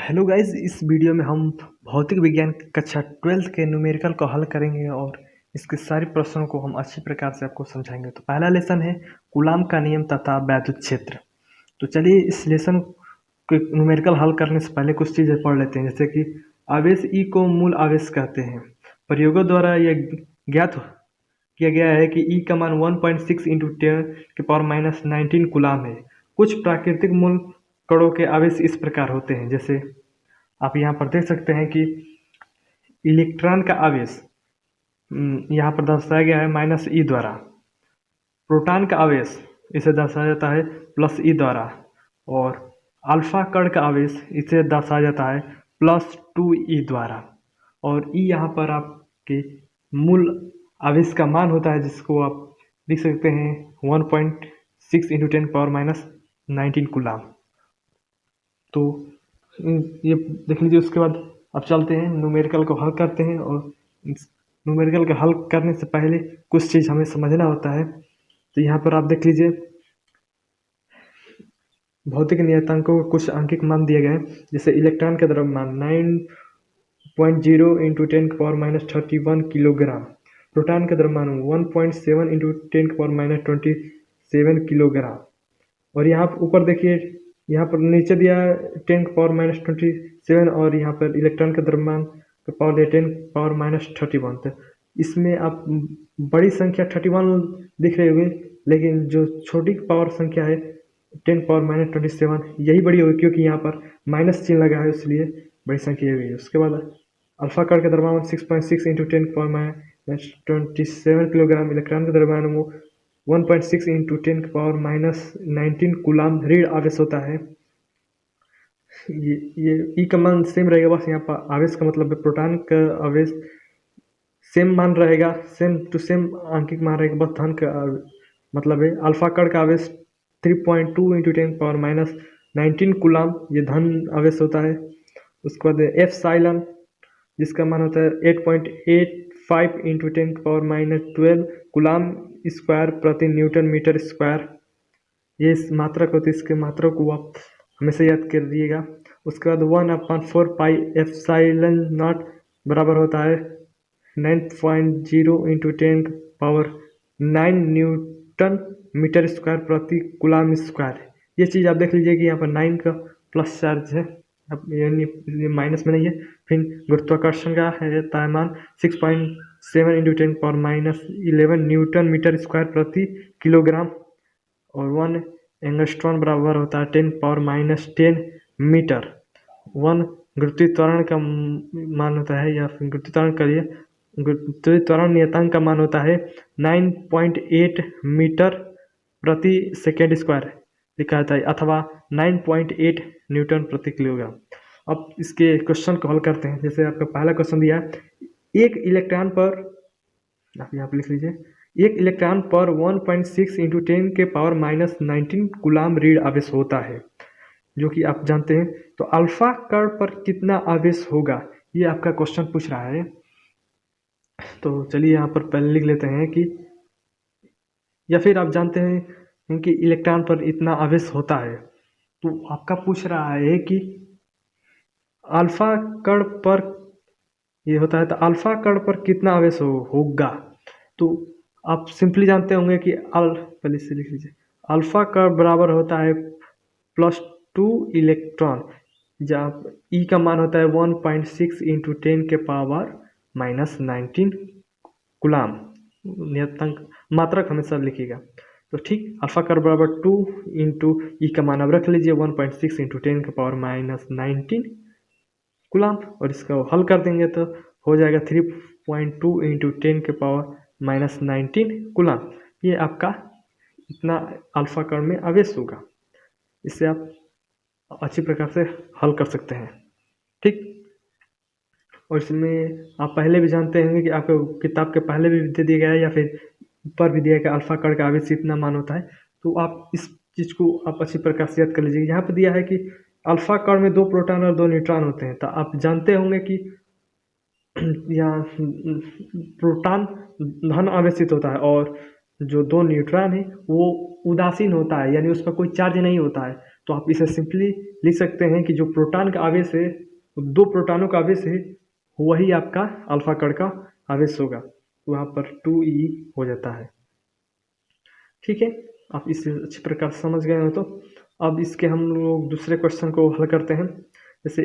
Hello guys, इस video में हम भौतिक विज्ञान की कक्षा 12th के न्यूमेरिकल को हल करेंगे और इसके सारे प्रश्नों को हम अच्छी प्रकार से आपको समझाएंगे। तो पहला लेसन है कूलाम का नियम तथा वैद्युत क्षेत्र। तो चलिए इस लेसन के न्यूमेरिकल हल करने से पहले कुछ चीज़ें पढ़ लेते हैं, जैसे कि आवेश ई को मूल आवेश कहते हैं। प्रयोगों द्वारा यह ज्ञात किया गया है कि ई का मान 1.6 इंटू 10⁻⁻19 कूलाम है। कुछ प्राकृतिक मूल कणों के आवेश इस प्रकार होते हैं, जैसे आप यहाँ पर देख सकते हैं कि इलेक्ट्रॉन का आवेश यहाँ पर दर्शाया गया है माइनस ई द्वारा। प्रोटॉन का आवेश इसे दर्शाया जाता है प्लस ई द्वारा, और अल्फा कण का आवेश इसे दर्शाया जाता है +2e द्वारा। और ई यहाँ पर आपके मूल आवेश का मान होता है, जिसको आप लिख सकते हैं 1.6 इंटू 10⁻⁻19 कूलाम। तो ये देख लीजिए। उसके बाद अब चलते हैं न्यूमेरिकल को हल करते हैं, और न्यूमेरिकल का हल करने से पहले कुछ चीज़ हमें समझना होता है। तो यहाँ पर आप देख लीजिए, भौतिक नियतांकों को कुछ अंकिक मान दिए गए, जैसे इलेक्ट्रॉन का द्रव्यमान 9.0 इंटू 10⁻31 किलोग्राम, प्रोटॉन का द्रव्यमान 1.7 इंटू 10⁻27 किलोग्राम। और यहाँ ऊपर देखिए, यहाँ पर नीचे दिया 10⁻27, और यहाँ पर इलेक्ट्रॉन का द्रव्यमान का पावर है 10⁻31। तो इसमें आप बड़ी संख्या 31 दिख रही होगी, लेकिन जो छोटी पावर संख्या है 10⁻27 यही बड़ी होगी, क्योंकि यहाँ पर माइनस चिन्ह लगा है, इसलिए बड़ी संख्या हुई है। उसके बाद अल्फा कण का द्रव्यमान 6.6 इंटू 10⁻27 किलोग्राम, इलेक्ट्रॉन का द्रव्यमान वो 1.6 इंटू 10⁻19 कूलाम ऋण आवेश होता है। ये ई का मान सेम रहेगा, बस यहाँ पर आवेश का मतलब है प्रोटॉन का आवेश सेम मान रहेगा, सेम टू सेम आंकिक मान रहेगा, बस धन का मतलब है। अल्फा कण का आवेश 3.2 इंटू 10⁻19 कूलाम, ये धन आवेश होता है। उसके बाद एप्सिलॉन, जिसका मान होता है 8.85 इंटू 10⁻12 कूलाम स्क्वायर प्रति न्यूटन मीटर स्क्वायर। ये इस मात्रक होती है, इसके मात्रक को आप हमेशा याद कर दिएगा। उसके बाद 1/4 पाई एप्सिलॉन नॉट बराबर होता है 9.0 इंटू 10⁻9 न्यूटन मीटर स्क्वायर प्रति कूलाम स्क्वायर। ये चीज़ आप देख लीजिए कि यहाँ पर 9 का प्लस चार्ज है, अब ये माइनस में नहीं है। फिर गुरुत्वाकर्षण का है तापमान 6.7 इंटू 10⁻11 न्यूटन मीटर स्क्वायर प्रति किलोग्राम, और 1 एंगस्ट्रॉन बराबर होता है 10⁻10 मीटर। 1 गुरुत्वीय त्वरण का मान होता है, या फिर गुरुत्वीय त्वरण नियतांक का मान होता है 9.8 मीटर प्रति सेकेंड स्क्वायर लिखा जाता है, अथवा 9.8 न्यूटन प्रति किलोग्राम। अब इसके क्वेश्चन को हल करते हैं। जैसे आपका पहला क्वेश्चन दिया है, एक इलेक्ट्रॉन पर, आप यहाँ पर लिख लीजिए, एक इलेक्ट्रॉन पर 1.6 इंटू 10⁻⁻19 कूलाम ऋण आवेश होता है, जो कि आप जानते हैं। तो अल्फा कण पर कितना आवेश होगा, ये आपका क्वेश्चन पूछ रहा है। तो चलिए यहाँ पर पहले लिख लेते हैं कि, या फिर आप जानते हैं कि इलेक्ट्रॉन पर इतना आवेश होता है। तो आपका पूछ रहा है कि अल्फा कण पर ये होता है, तो अल्फा कण पर कितना आवेश होगा। तो आप सिंपली जानते होंगे कि पहले से लिख लीजिए, अल्फा कण बराबर होता है +2 इलेक्ट्रॉन, जहाँ ई का मान होता है 1.6 इंटू 10⁻⁻19 कूलाम। नियतांक मात्रक हमेशा लिखिएगा। तो ठीक, अल्फा कण बराबर 2 इंटू ई का मान अब रख लीजिए 1.6 इंटू 10⁻⁻19 कूलाम, और इसका हल कर देंगे तो हो जाएगा 3.2 इंटू 10⁻⁻19 कूलाम। ये आपका इतना अल्फा कण में आवेश होगा। इससे आप अच्छी प्रकार से हल कर सकते हैं, ठीक। और इसमें आप पहले भी जानते हैं कि आपको किताब के पहले भी दे दिया गया है, या फिर ऊपर भी दिया है कि अल्फा कण का आवेश इतना मान होता है। तो आप इस चीज़ को आप अच्छी प्रकार से याद कर लीजिए। यहाँ पर दिया है कि अल्फा कण में 2 प्रोटॉन और 2 न्यूट्रॉन होते हैं। तो आप जानते होंगे कि यहाँ प्रोटॉन धन आवेशित होता है, और जो 2 न्यूट्रॉन है वो उदासीन होता है, यानी उस पर कोई चार्ज नहीं होता है। तो आप इसे सिंपली लिख सकते हैं कि जो प्रोटॉन का आवेश है, 2 प्रोटॉनों का आवेश है, वही आपका अल्फा कण का आवेश होगा। तो वहाँ पर 2e हो जाता है। ठीक है, आप इसे अच्छी प्रकार से समझ गए हो। तो अब इसके हम लोग दूसरे क्वेश्चन को हल करते हैं। जैसे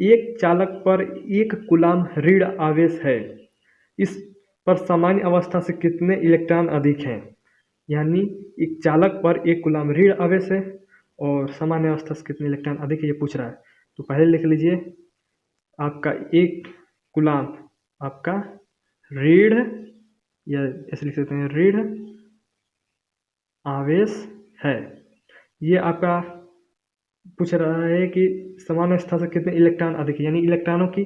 एक चालक पर 1 कूलाम ऋण आवेश है, इस पर सामान्य अवस्था से कितने इलेक्ट्रॉन अधिक हैं। यानी एक चालक पर 1 कूलाम ऋण आवेश है और सामान्य अवस्था से कितने इलेक्ट्रॉन अधिक है, ये पूछ रहा है। तो पहले लिख लीजिए, आपका 1 कूलाम आपका ऋण, या ऐसे लिख सकते हैं ऋण आवेश है। ये आपका पूछ रहा है कि समान अवस्था से कितने इलेक्ट्रॉन अधिक है, यानी इलेक्ट्रॉनों की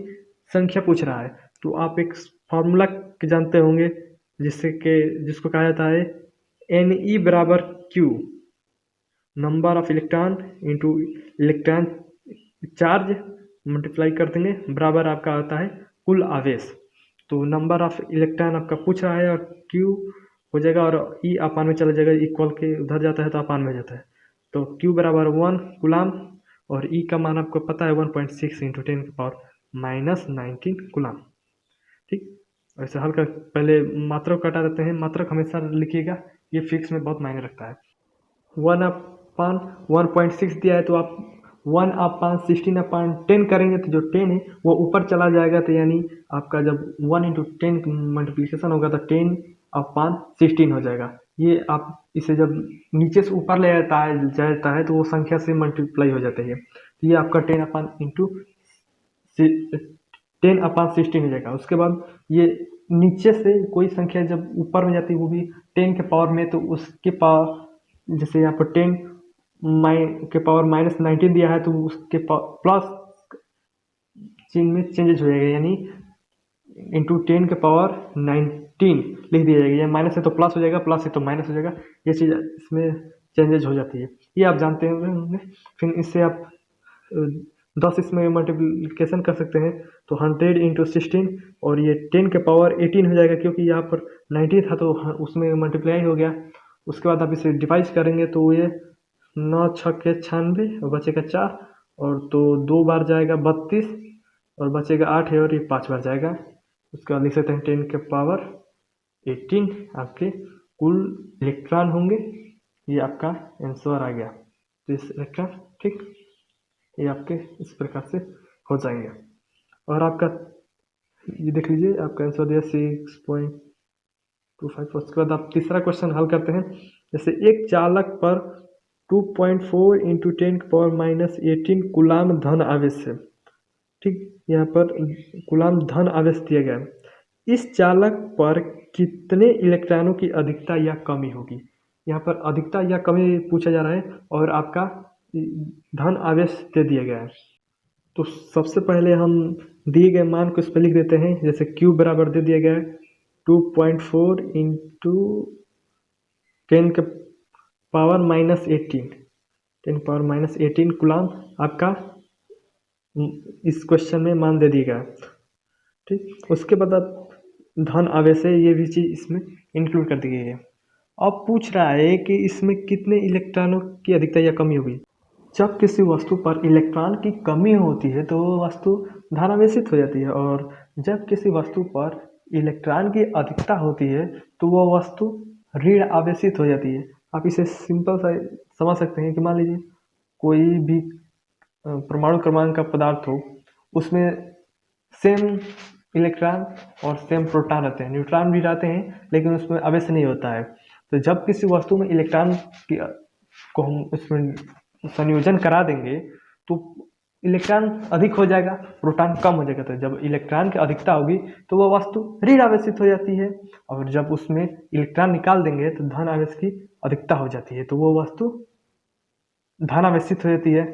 संख्या पूछ रहा है। तो आप एक फार्मूला जानते होंगे जिसको कहा जाता है Ne बराबर Q, number of electron into electron charge multiply कर देंगे, बराबर आपका आता है कुल आवेश। तो नंबर ऑफ इलेक्ट्रॉन आपका पूछ रहा है और Q हो जाएगा और E अपान में चला जाएगा, इक्वल के उधर जाता है तो अपान में जाता है। तो Q बराबर 1 कूलाम और E का मान आपको पता है 1.6 इंटू 10⁻⁻19 कूलाम। ठीक, ऐसे हल कर पहले मात्रक कटा देते हैं। मात्रक हमेशा लिखिएगा, ये फिक्स में बहुत मायने रखता है। 1/1.6 दिया है तो आप 1/16/10 करेंगे तो जो 10 है वो ऊपर चला जाएगा। तो यानी आपका जब 1 इंटू 10 मल्टीप्लीकेशन होगा तो 10/16 हो जाएगा। ये आप इसे जब नीचे से ऊपर ले जाता है तो वो संख्या से मल्टीप्लाई हो जाता है। तो ये आपका 10/16 हो जाएगा। उसके बाद ये नीचे से कोई संख्या जब ऊपर में जाती है वो भी 10 के पावर में, तो उसके पावर जैसे यहाँ पर 10 के पावर -19 दिया है तो उसके प्लस चिन्ह में चेंजेज हो जाएगा, यानी इंटू 10 के पावर 19 लिख दिया जाएगा। या माइनस है तो प्लस हो जाएगा, प्लस है तो माइनस हो जाएगा, ये चीज़ इसमें चेंजेज हो जाती है, ये आप जानते होंगे। फिर इससे आप 10 इसमें मल्टीप्लिकेशन कर सकते हैं तो 100 इंटू 16 और ये 10 के पावर 18 हो जाएगा, क्योंकि यहाँ पर 90 था तो उसमें मल्टीप्लाई हो गया। उसके बाद आप इसे डिवाइड करेंगे तो ये 9 6 96 और बचेगा 4, और तो 2 बार जाएगा 32 और बचेगा 8 है और ये 5 बार जाएगा। उसके बाद लिख सकते हैं 10 के पावर 18 आपके कुल इलेक्ट्रॉन होंगे। ये आपका आंसर आ गया। तो इस इलेक्ट्रॉन, ठीक, ये आपके इस प्रकार से हो जाएंगे। और आपका ये देख लीजिए, आपका आंसर दिया 6.25। उसके बाद आप तीसरा क्वेश्चन हल करते हैं। जैसे एक चालक पर 2.4 इंटू 10⁻⁻18 कूलाम धन आवेश है। ठीक, यहाँ पर कूलाम धन आवेश दिया गया है। इस चालक पर कितने इलेक्ट्रॉनों की अधिकता या कमी होगी। यहाँ पर अधिकता या कमी पूछा जा रहा है और आपका धन आवेश दे दिया गया है। तो सबसे पहले हम दिए गए मान को इस पर लिख देते हैं। जैसे Q बराबर दे दिया गया है 2.4 इंटू 10 के पावर -18 कूलाम आपका इस क्वेश्चन में मान दे दिया गया। ठीक, उसके बाद धन आवेश है, ये भी चीज़ इसमें इंक्लूड कर दी गई है। अब पूछ रहा है कि इसमें कितने इलेक्ट्रॉनों की अधिकता या कमी होगी। जब किसी वस्तु पर इलेक्ट्रॉन की कमी होती है तो वो वस्तु धनावेशित हो जाती है, और जब किसी वस्तु पर इलेक्ट्रॉन की अधिकता होती है तो वह वस्तु ऋण आवेशित हो जाती है। आप इसे सिंपल सा समझ सकते हैं कि मान लीजिए कोई भी परमाणु क्रमांक का पदार्थ हो, उसमें सेम इलेक्ट्रॉन और सेम प्रोटॉन रहते हैं, न्यूट्रॉन भी रहते हैं, लेकिन उसमें आवेश नहीं होता है। तो जब किसी वस्तु में इलेक्ट्रॉन को हम उसमें संयोजन करा देंगे तो इलेक्ट्रॉन अधिक हो जाएगा, प्रोटॉन कम हो जाएगा। तो जब इलेक्ट्रॉन की अधिकता होगी तो वह वस्तु ऋण आवेशित हो जाती है, और जब उसमें इलेक्ट्रॉन निकाल देंगे तो धन आवेश की अधिकता हो जाती है, तो वो वस्तु धन आवेशित हो जाती है।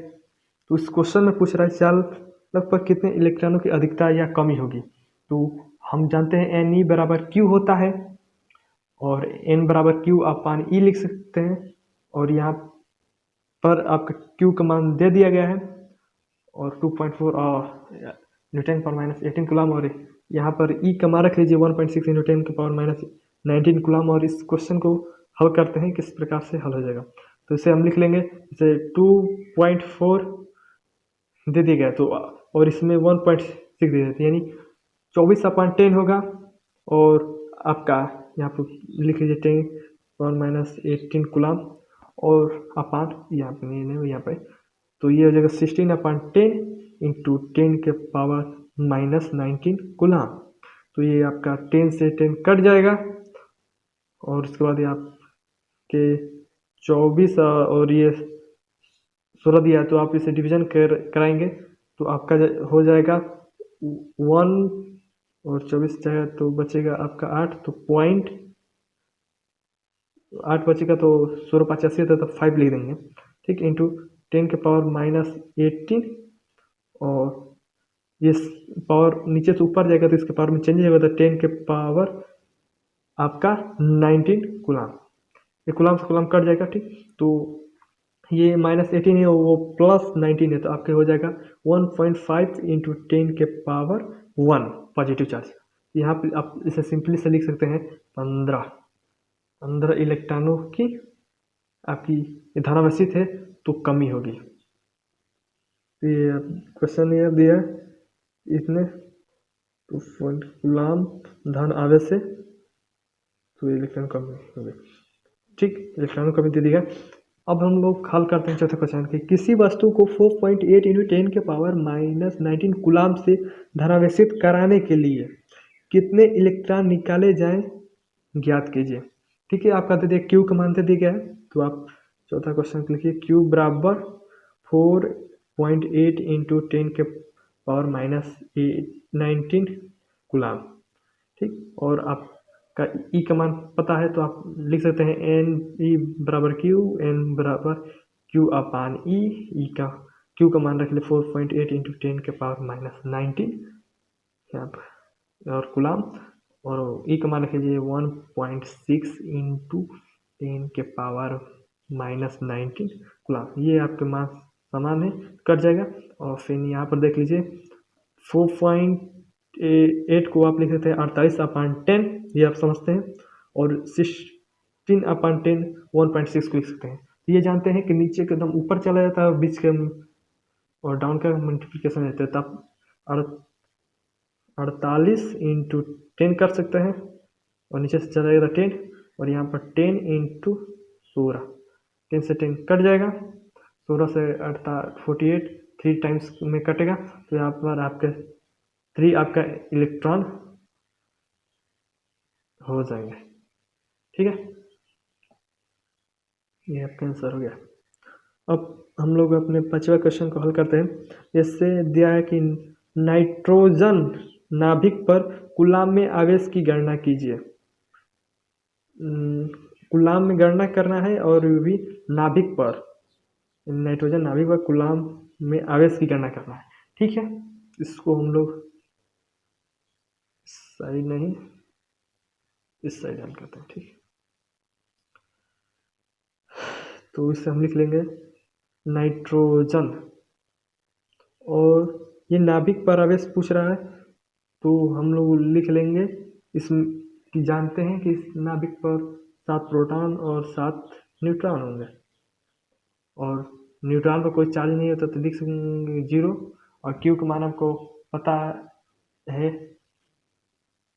तो इस क्वेश्चन में पूछ रहा है चालक पर कितने इलेक्ट्रॉनों की अधिकता या कमी होगी। तो हम जानते हैं Ne बराबर Q होता है, और N बराबर Q अपान E लिख सकते हैं, और यहाँ पर आपका Q का मान दे दिया गया है, और 2.4 न्यूटन पर -18 कूलाम, और यहाँ पर E का मान रख लीजिए 1.6 इंटू 10 के पावर -19 कूलाम। और इस क्वेश्चन को हल करते हैं किस प्रकार से हल हो जाएगा। तो इसे हम लिख लेंगे, जैसे 2.4 दे दिया गया तो, और इसमें 1.6 दे देते, यानी 24/10 होगा। और आपका यहाँ पर लिख लीजिए 10⁻18 कूलम, और अपान यहाँ पे यहाँ पे, तो ये हो जाएगा 16/10 इंटू 10⁻⁻19 कूलम। तो ये आपका 10 से 10 कट जाएगा, और उसके बाद ये आपके 24 और ये 16 दिया, तो आप इसे डिवीजन कराएंगे तो आपका हो जाएगा 1, और 24 जाएगा तो बचेगा आपका 8, तो 0.8 बचेगा, तो 16/85 था, तो 5 लिख देंगे, ठीक, इंटू 10⁻⁻18, और ये पावर नीचे से ऊपर जाएगा तो इसके पावर में चेंज होगा, तो 10 आपका 19 कूलम, ये कूलम से कूलम कट जाएगा, ठीक। तो ये -18 है, वो +19 है, तो आपके हो जाएगा 1.5 इंटू 10⁻1 पॉजिटिव चार्ज। यहाँ पे आप इसे सिंपली से लिख सकते हैं 15 इलेक्ट्रॉनों की आपकी धनावेशित है तो कमी होगी। तो ये क्वेश्चन ये दिया इसने, तो कूलम धन आवेश से तो इलेक्ट्रॉन कमी होगी, ठीक, इलेक्ट्रॉनों कमी दे दिया। अब हम लोग हल करते हैं चौथे क्वेश्चन की, किसी वस्तु को 4.8 इंटू 10⁻⁻19 कूलम से धनावेशित कराने के लिए कितने इलेक्ट्रॉन निकाले जाएं ज्ञात कीजिए, ठीक है। आपका दे दिया क्यू का मान दे दिया गया है, तो आप चौथा क्वेश्चन लिखिए, क्यू बराबर 4.8 इंटू 10⁻⁻19 कूलम, ठीक। और आपका ई का मान पता है तो आप लिख सकते हैं एन ई बराबर क्यू, एन बराबर क्यू अपान ई का क्यू का मान रख ले 4.8 इंटू 10⁻⁻19 यहाँ पर, और कूलम, और ई का मान रख लीजिए 1.6 इंटू 10⁻⁻19 कूलम। ये आपके मान समान है, कट जाएगा। और फिर यहाँ पर देख लीजिए 4.8 को आप लिख सकते हैं 48/10, ये आप समझते हैं, और 16/10 1.6 को लिख सकते हैं। ये जानते हैं कि नीचे के एकदम ऊपर चला जाता है, बीच के और डाउन का मल्टीप्लिकेशन रहता है, तब 48 इंटू 10 कर सकते हैं, और नीचे से चला जाएगा 10, और यहाँ पर 10 इंटू 16, 10 से 10 कट जाएगा, 16 से 48 3 टाइम्स में कटेगा, तो यहाँ पर आपके 3 आपका इलेक्ट्रॉन हो जाएंगे, ठीक है। ये आपका आंसर हो गया। अब हम लोग अपने 5वां क्वेश्चन को हल करते हैं। जैसे दिया है कि नाइट्रोजन नाभिक पर कूलम में आवेश की गणना कीजिए। कूलम में गणना करना है, और भी नाभिक पर, नाइट्रोजन नाभिक पर कूलम में आवेश की गणना करना है, ठीक है। इसको हम लोग साइड नहीं, इस साइड हल करते हैं, ठीक। तो इसे हम लिख लेंगे नाइट्रोजन, और ये नाभिक पर आवेश पूछ रहा है, तो हम लोग लिख लेंगे इसमें कि जानते हैं कि इस नाभिक पर 7 प्रोटॉन और 7 न्यूट्रॉन होंगे, और न्यूट्रॉन पर कोई चार्ज नहीं होता तो लिख सकेंगे 0, और क्यू का मान आपको पता है,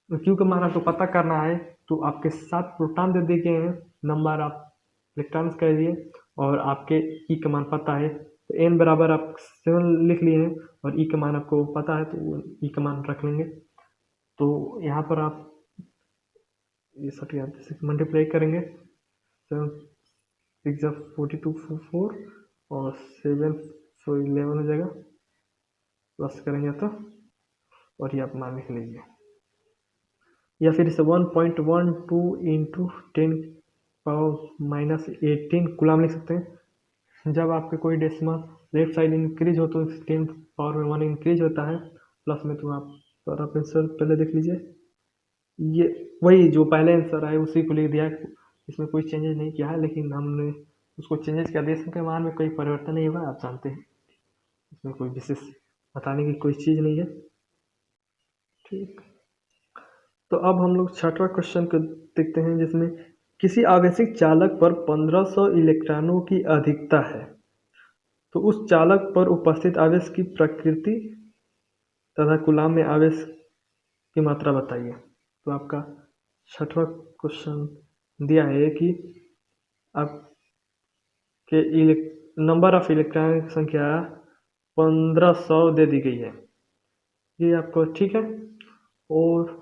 क्यू का मान आपको पता करना है, तो आपके 7 प्रोटॉन दे दिए गए हैं, नंबर आप इलेक्ट्रॉन्स कह दिए, और आपके ई का मान पता है, तो एन बराबर आप 7 लिख लिए हैं, और ई का मान आपको पता है तो ई का मान रख लेंगे। तो यहाँ पर आप ये सब जैसे मल्टीप्लाई करेंगे, 7 6 42 4 और 7 तो 11 हो जाएगा, प्लस करेंगे तो, और ये आप मान लिख लीजिए, या फिर इसे 1.12 इंटू 10⁻⁻18 कूलम लिख सकते हैं। जब आपके कोई डेसिमल लेफ्ट साइड इंक्रीज हो तो 10⁻1 इंक्रीज होता है, प्लस में, तो आप आंसर पहले देख लीजिए, ये वही जो पहले आंसर आए उसी को लिख दिया है, इसमें कोई चेंजेस नहीं किया है, लेकिन हमने उसको चेंजेस किया, देश के मान में कोई परिवर्तन नहीं हुआ, आप जानते हैं, इसमें कोई विशेष बताने की कोई चीज़ नहीं है, ठीक। तो अब हम लोग 6वां क्वेश्चन को देखते हैं, जिसमें किसी आवेशित चालक पर 1500 इलेक्ट्रॉनों की अधिकता है, तो उस चालक पर उपस्थित आवेश की प्रकृति तथा कूलाम में आवेश की मात्रा बताइए। तो आपका छठवां क्वेश्चन दिया है कि आपके नंबर ऑफ इलेक्ट्रॉन की संख्या 1500 दे दी गई है, ये आपको ठीक है। और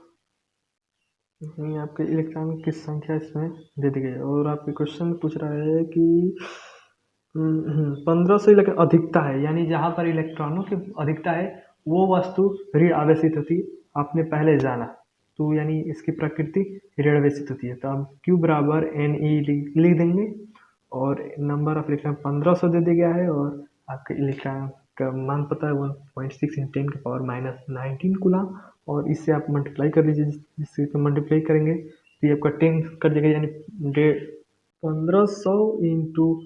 आपके इलेक्ट्रॉन की संख्या इसमें दे दी गई है। और आपके क्वेश्चन पूछ रहा है कि 1500 इलेक्ट्रॉन अधिकता है, यानी जहाँ पर इलेक्ट्रॉनों की अधिकता है वो वस्तु ऋण आवेशित होती है, आपने पहले जाना। तो यानी इसकी प्रकृति ऋण आवेशित होती है। तो आप Q बराबर NE लिख देंगे और नंबर ऑफ इलेक्ट्रॉन 1500 दे दिया गया है और आपके इलेक्ट्रॉन का मान पता है 1.6 × 10⁻⁹ कूलाम। और इससे आप मल्टीप्लाई कर लीजिए, जिससे मल्टीप्लाई करेंगे तो ये आपका 10 कर देगा, यानी 1500 इंटू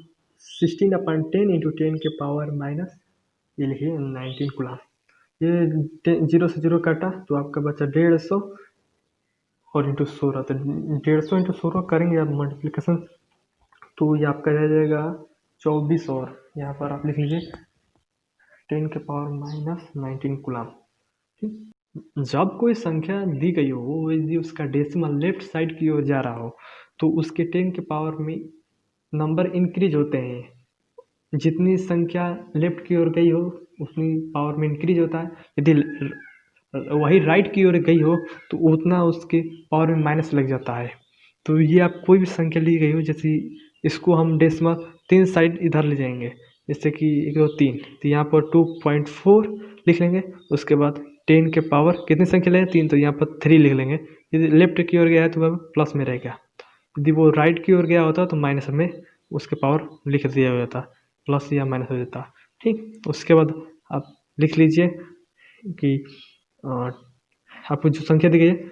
16/10 इंटू 10⁻⁻, ये लिखिए 19 कूलाम। ये 0 से 0 काटा तो आपका बचा 150 और इंटू 16, तो 150 इंटू 16 करेंगे आप मल्टीप्लिकेशन, तो ये आपका रह जाएगा 24। और यहाँ पर आप लिख लीजिए 10⁻⁻19 कूलाम। ठीक, जब कोई संख्या दी गई हो यदि उसका डेसिमल लेफ्ट साइड की ओर जा रहा हो तो उसके 10 के पावर में नंबर इंक्रीज होते हैं। जितनी संख्या लेफ्ट की ओर गई हो उतनी पावर में इंक्रीज होता है, यदि वही राइट की ओर गई हो तो उतना उसके पावर में माइनस लग जाता है। तो ये आप कोई भी संख्या ली गई हो, जैसे इसको हम डेसिमल 3 साइड इधर ले जाएंगे, जैसे कि 1 2 3, तो यहाँ पर 2.4 लिख लेंगे। उसके बाद 10 के पावर कितनी संख्या लेंगे 3, तो यहाँ पर 3 लिख लेंगे। यदि लेफ्ट की ओर गया है तो वह प्लस में रहेगा, यदि वो राइट की ओर गया होता तो माइनस में उसके पावर लिख दिया जाता, प्लस या माइनस हो जाता। ठीक, उसके बाद आप लिख लीजिए कि आपको जो संख्या दी गई है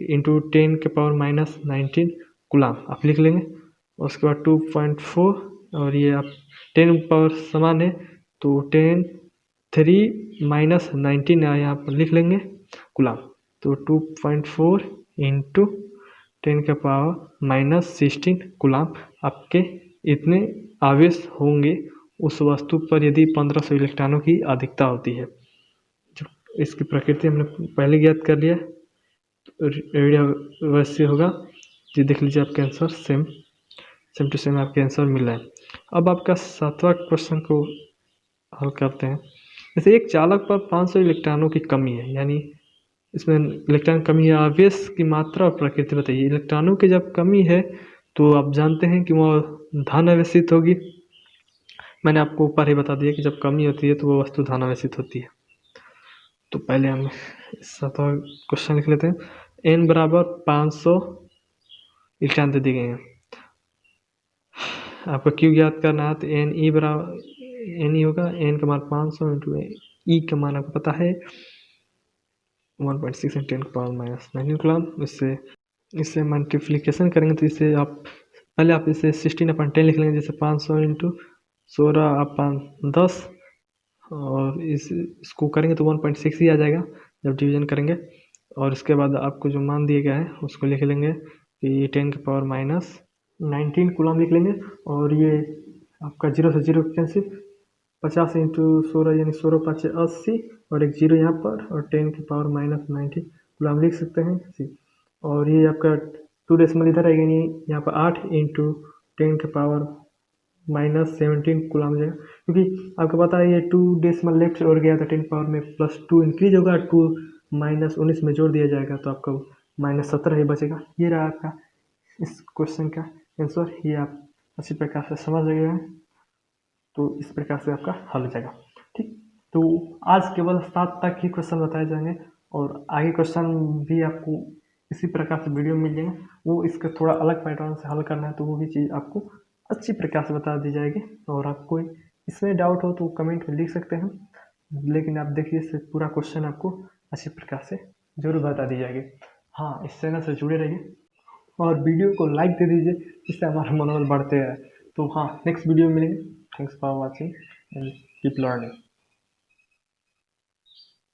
इंटू 10⁻⁻19 कूलाम आप लिख लेंगे। उसके बाद 2.4 और ये आप 10 पावर समान है तो 10 3 - 19 यहाँ पर लिख लेंगे कूलाम। तो 2.4 इंटू 10⁻⁻16 कूलाम आपके इतने आवेश होंगे उस वस्तु पर यदि 1500 इलेक्ट्रॉनों की अधिकता होती है। जो इसकी प्रकृति हमने पहले ज्ञात कर लिया, रेडियो वैसे होगा। जी देख लीजिए आपके आंसर सेम टू सेम आपके आंसर मिल रहा है। अब आपका 7वां क्वेश्चन को हल करते हैं। जैसे एक चालक पर 500 इलेक्ट्रॉनों की कमी है, यानी इसमें इलेक्ट्रॉन कमी है, आवेश की मात्रा और प्रकृति बताइए। इलेक्ट्रॉनों की जब कमी है तो आप जानते हैं कि वह धन आवेशित होगी। मैंने आपको ऊपर ही बता दिया कि जब कमी होती है तो वो वस्तु धन आवेशित होती है। तो पहले हम 7वां क्वेश्चन लिख लेते हैं। n बराबर 500 इलेक्ट्रॉन दे दिए गए हैं, आपको क्यों ज्ञात करना है तो NE बराबर NE होगा n का मान 500 इंटू E का मान आपको पता है 1.6 × 10⁻⁻19 कूलाम। इससे मल्टीप्लिकेशन करेंगे तो इसे आप पहले आप इसे 16/10 लिख लेंगे, जैसे 500 इंटू 16/10 और इसको करेंगे तो 1.6 ही आ जाएगा जब डिवीजन करेंगे। और इसके बाद आपको जो मान दिया गया है उसको लिख लेंगे कि 10⁻⁻19 कूलाम लिख लेंगे। और ये आपका 0 से 0 कैंसिल, 50 इंटू 16 यानी 16 × 5 = 80 और एक 0 यहाँ पर और 10⁻⁻19 कूलाम लिख सकते हैं। और ये आपका 2 डेसिमल इधर आएगा, यानी यहाँ पर 8 इंटू 10⁻⁻17 कूलाम जाएगा, क्योंकि आपको पता है ये 2 डेसिमल लेफ्ट और गया था 10 पावर में +2 इंक्रीज होगा, 2 - 19 में जोड़ दिया जाएगा तो आपका -17 ही बचेगा। ये रहा आपका इस क्वेश्चन का आंसर। ये आप अच्छी प्रकार से समझ गए हैं, तो इस प्रकार से आपका हल हो जाएगा। ठीक, तो आज केवल 7 तक ही क्वेश्चन बताए जाएंगे और आगे क्वेश्चन भी आपको इसी प्रकार से वीडियो मिल जाएंगे। वो इसका थोड़ा अलग पैटर्न से हल करना है तो वो भी चीज़ आपको अच्छी प्रकार से बता दी जाएगी। और आपको इसमें डाउट हो तो कमेंट में लिख सकते हैं, लेकिन आप देखिए इससे पूरा क्वेश्चन आपको अच्छी प्रकार से जरूर बता दी जाएगी। हाँ, इस चैनल से जुड़े रहिए और वीडियो को लाइक दे दीजिए, जिससे हमारा मनोबल बढ़ते है। तो हाँ, नेक्स्ट वीडियो में मिलेंगे। Thanks for watching and keep learning.